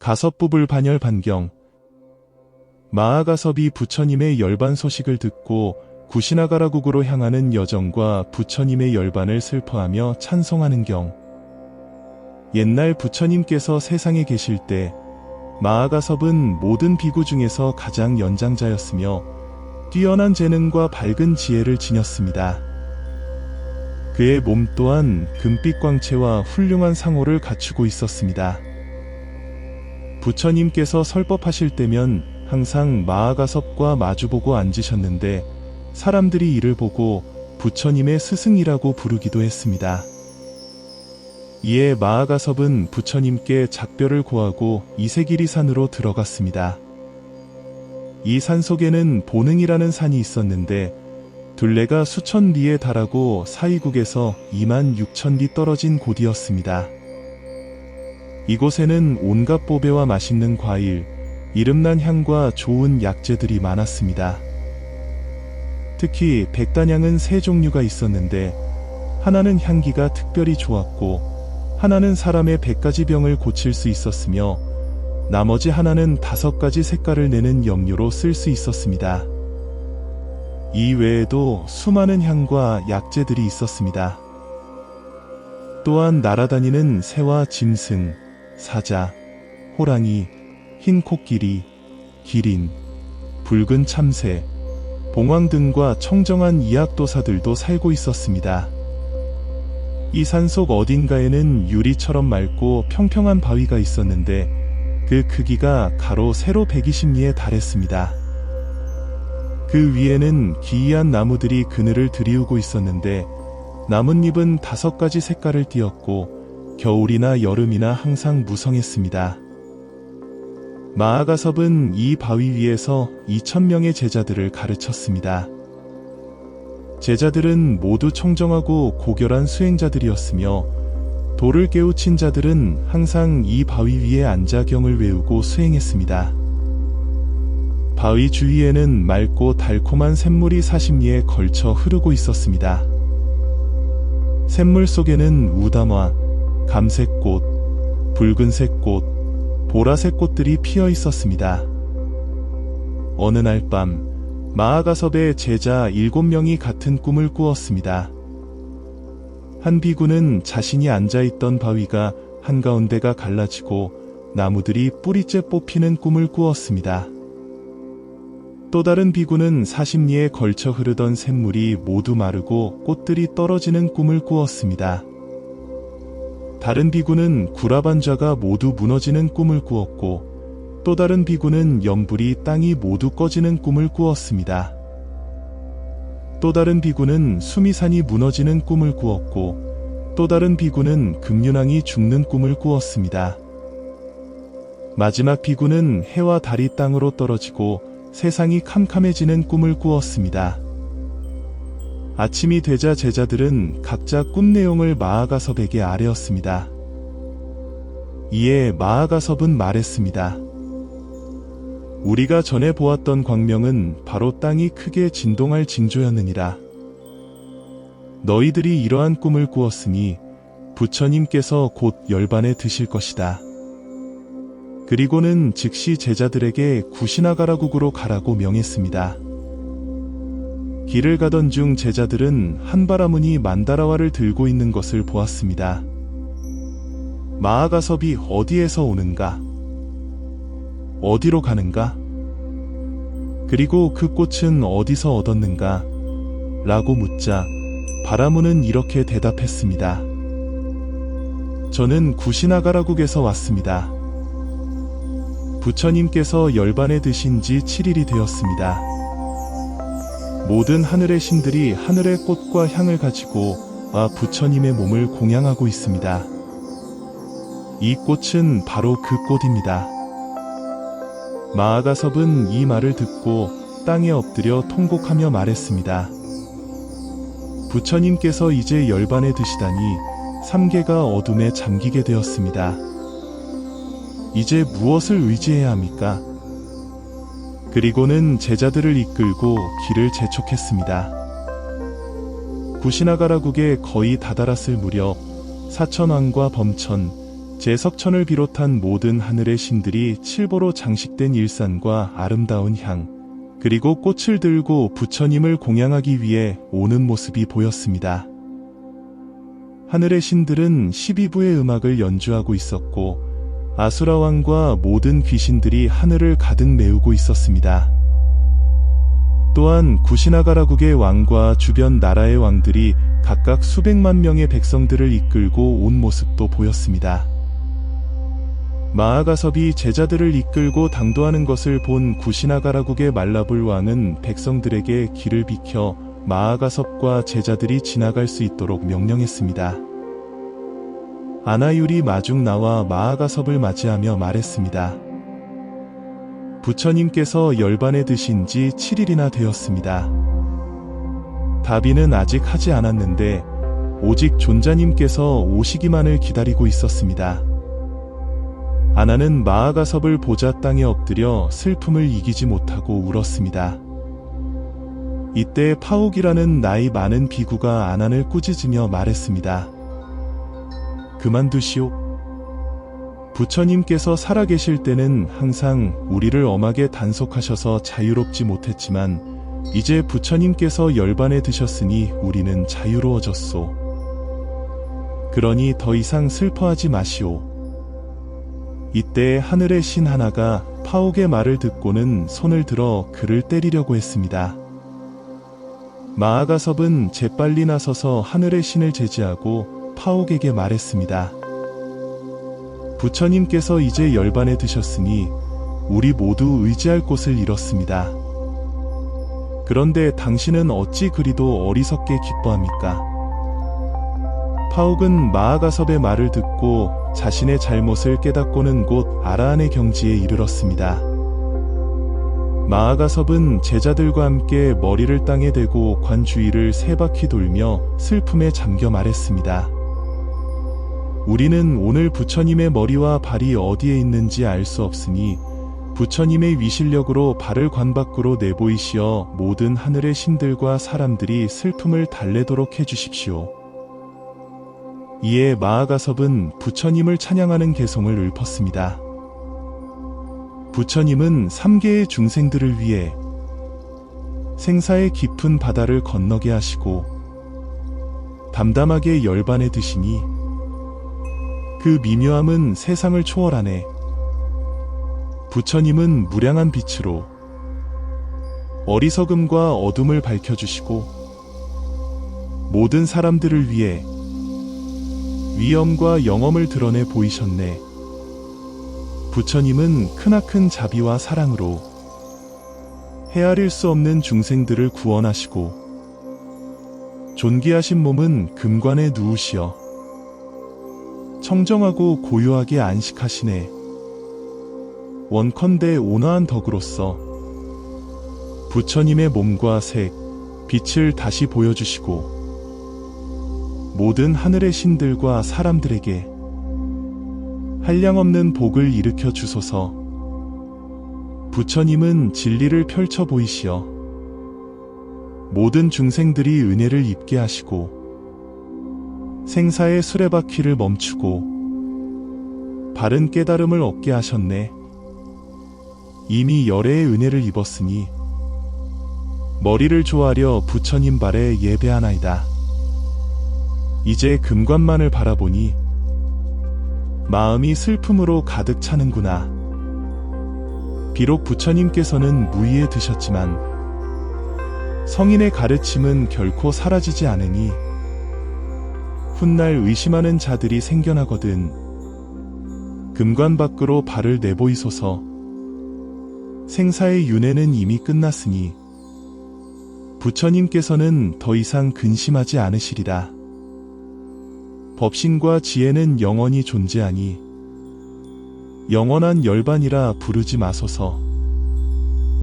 가섭부불 반열 반경. 마아가섭이 부처님의 열반 소식을 듣고 구시나가라국으로 향하는 여정과 부처님의 열반을 슬퍼하며 찬송하는 경. 옛날 부처님께서 세상에 계실 때 마아가섭은 모든 비구 중에서 가장 연장자였으며 뛰어난 재능과 밝은 지혜를 지녔습니다. 그의 몸 또한 금빛 광채와 훌륭한 상호를 갖추고 있었습니다. 부처님께서 설법하실 때면 항상 마아가섭과 마주보고 앉으셨는데 사람들이 이를 보고 부처님의 스승이라고 부르기도 했습니다. 이에 마아가섭은 부처님께 작별을 고하고 이세기리산으로 들어갔습니다. 이 산 속에는 보능이라는 산이 있었는데 둘레가 수천 리에 달하고 사이국에서 26,000리 떨어진 곳이었습니다. 이곳에는 온갖 보배와 맛있는 과일, 이름난 향과 좋은 약재들이 많았습니다. 특히 백단향은 세 종류가 있었는데 하나는 향기가 특별히 좋았고 하나는 사람의 100가지 병을 고칠 수 있었으며 나머지 하나는 5가지 색깔을 내는 염료로 쓸 수 있었습니다. 이 외에도 수많은 향과 약재들이 있었습니다. 또한 날아다니는 새와 짐승, 사자, 호랑이, 흰 코끼리, 기린, 붉은 참새, 봉황 등과 청정한 이약도사들도 살고 있었습니다. 이 산속 어딘가에는 유리처럼 맑고 평평한 바위가 있었는데 그 크기가 가로 세로 120리에 달했습니다. 그 위에는 기이한 나무들이 그늘을 들이우고 있었는데 나뭇잎은 5가지 색깔을 띠었고 겨울이나 여름이나 항상 무성했습니다. 마아가섭은 이 바위 위에서 2000명의 제자들을 가르쳤습니다. 제자들은 모두 청정하고 고결한 수행자들이었으며 도를 깨우친 자들은 항상 이 바위 위에 앉아 경을 외우고 수행했습니다. 바위 주위에는 맑고 달콤한 샘물이 40리에 걸쳐 흐르고 있었습니다. 샘물 속에는 우담화, 감색꽃, 붉은색 꽃, 보라색 꽃들이 피어 있었습니다. 어느 날 밤 마아가섭의 제자 7명이 같은 꿈을 꾸었습니다. 한 비구는 자신이 앉아있던 바위가 한가운데가 갈라지고 나무들이 뿌리째 뽑히는 꿈을 꾸었습니다. 또 다른 비구는 40리에 걸쳐 흐르던 샘물이 모두 마르고 꽃들이 떨어지는 꿈을 꾸었습니다. 다른 비구는 구라반좌가 모두 무너지는 꿈을 꾸었고 또 다른 비구는 연불이 땅이 모두 꺼지는 꿈을 꾸었습니다. 또 다른 비구는 수미산이 무너지는 꿈을 꾸었고 또 다른 비구는 금륜왕이 죽는 꿈을 꾸었습니다. 마지막 비구는 해와 달이 땅으로 떨어지고 세상이 캄캄해지는 꿈을 꾸었습니다. 아침이 되자 제자들은 각자 꿈 내용을 마아가섭에게 아뢰었습니다. 이에 마아가섭은 말했습니다. 우리가 전에 보았던 광명은 바로 땅이 크게 진동할 징조였느니라. 너희들이 이러한 꿈을 꾸었으니 부처님께서 곧 열반에 드실 것이다. 그리고는 즉시 제자들에게 구시나가라국으로 가라고 명했습니다. 길을 가던 중 제자들은 한바라문이 만다라화를 들고 있는 것을 보았습니다. 마아가섭이 어디에서 오는가? 어디로 가는가? 그리고 그 꽃은 어디서 얻었는가? 라고 묻자 바라문은 이렇게 대답했습니다. 저는 구시나가라국에서 왔습니다. 부처님께서 열반에 드신 지 7일이 되었습니다. 모든 하늘의 신들이 하늘의 꽃과 향을 가지고 부처님의 몸을 공양하고 있습니다. 이 꽃은 바로 그 꽃입니다. 마아가섭은 이 말을 듣고 땅에 엎드려 통곡하며 말했습니다. 부처님께서 이제 열반에 드시다니 삼계가 어둠에 잠기게 되었습니다. 이제 무엇을 의지해야 합니까? 그리고는 제자들을 이끌고 길을 재촉했습니다. 구시나가라국에 거의 다다랐을 무렵 사천왕과 범천, 제석천을 비롯한 모든 하늘의 신들이 칠보로 장식된 일산과 아름다운 향, 그리고 꽃을 들고 부처님을 공양하기 위해 오는 모습이 보였습니다. 하늘의 신들은 12부의 음악을 연주하고 있었고 아수라왕과 모든 귀신들이 하늘을 가득 메우고 있었습니다. 또한 구시나가라국의 왕과 주변 나라의 왕들이 각각 수백만 명의 백성들을 이끌고 온 모습도 보였습니다. 마하가섭이 제자들을 이끌고 당도하는 것을 본 구시나가라국의 말라불 왕은 백성들에게 길을 비켜 마하가섭과 제자들이 지나갈 수 있도록 명령했습니다. 아나율이 마중 나와 마하가섭을 맞이하며 말했습니다. 부처님께서 열반에 드신 지 7일이나 되었습니다. 다비는 아직 하지 않았는데 오직 존자님께서 오시기만을 기다리고 있었습니다. 아나는 마하가섭을 보자 땅에 엎드려 슬픔을 이기지 못하고 울었습니다. 이때 파옥이라는 나이 많은 비구가 아난을 꾸짖으며 말했습니다. 그만두시오. 부처님께서 살아계실 때는 항상 우리를 엄하게 단속하셔서 자유롭지 못했지만 이제 부처님께서 열반에 드셨으니 우리는 자유로워졌소. 그러니 더 이상 슬퍼하지 마시오. 이때 하늘의 신 하나가 파옥의 말을 듣고는 손을 들어 그를 때리려고 했습니다. 마하가섭은 재빨리 나서서 하늘의 신을 제지하고 파옥에게 말했습니다. 부처님께서 이제 열반에 드셨으니 우리 모두 의지할 곳을 잃었습니다. 그런데 당신은 어찌 그리도 어리석게 기뻐합니까? 파옥은 마하가섭의 말을 듣고 자신의 잘못을 깨닫고는 곧 아라한의 경지에 이르렀습니다. 마하가섭은 제자들과 함께 머리를 땅에 대고 관 주위를 3바퀴 돌며 슬픔에 잠겨 말했습니다. 우리는 오늘 부처님의 머리와 발이 어디에 있는지 알 수 없으니 부처님의 위실력으로 발을 관 밖으로 내보이시어 모든 하늘의 신들과 사람들이 슬픔을 달래도록 해주십시오. 이에 마하가섭은 부처님을 찬양하는 개송을 읊었습니다. 부처님은 3계의 중생들을 위해 생사의 깊은 바다를 건너게 하시고 담담하게 열반에 드시니 그 미묘함은 세상을 초월하네. 부처님은 무량한 빛으로 어리석음과 어둠을 밝혀주시고 모든 사람들을 위해 위엄과 영엄을 드러내 보이셨네. 부처님은 크나큰 자비와 사랑으로 헤아릴 수 없는 중생들을 구원하시고 존귀하신 몸은 금관에 누우시어 청정하고 고요하게 안식하시네. 원컨대 온화한 덕으로서 부처님의 몸과 색, 빛을 다시 보여주시고 모든 하늘의 신들과 사람들에게 한량없는 복을 일으켜 주소서. 부처님은 진리를 펼쳐 보이시어 모든 중생들이 은혜를 입게 하시고 생사의 수레바퀴를 멈추고 바른 깨달음을 얻게 하셨네. 이미 열애의 은혜를 입었으니 머리를 조아려 부처님 발에 예배하나이다. 이제 금관만을 바라보니 마음이 슬픔으로 가득 차는구나. 비록 부처님께서는 무의에 드셨지만 성인의 가르침은 결코 사라지지 않으니 훗날 의심하는 자들이 생겨나거든 금관 밖으로 발을 내보이소서. 생사의 윤회는 이미 끝났으니 부처님께서는 더 이상 근심하지 않으시리라. 법신과 지혜는 영원히 존재하니 영원한 열반이라 부르지 마소서.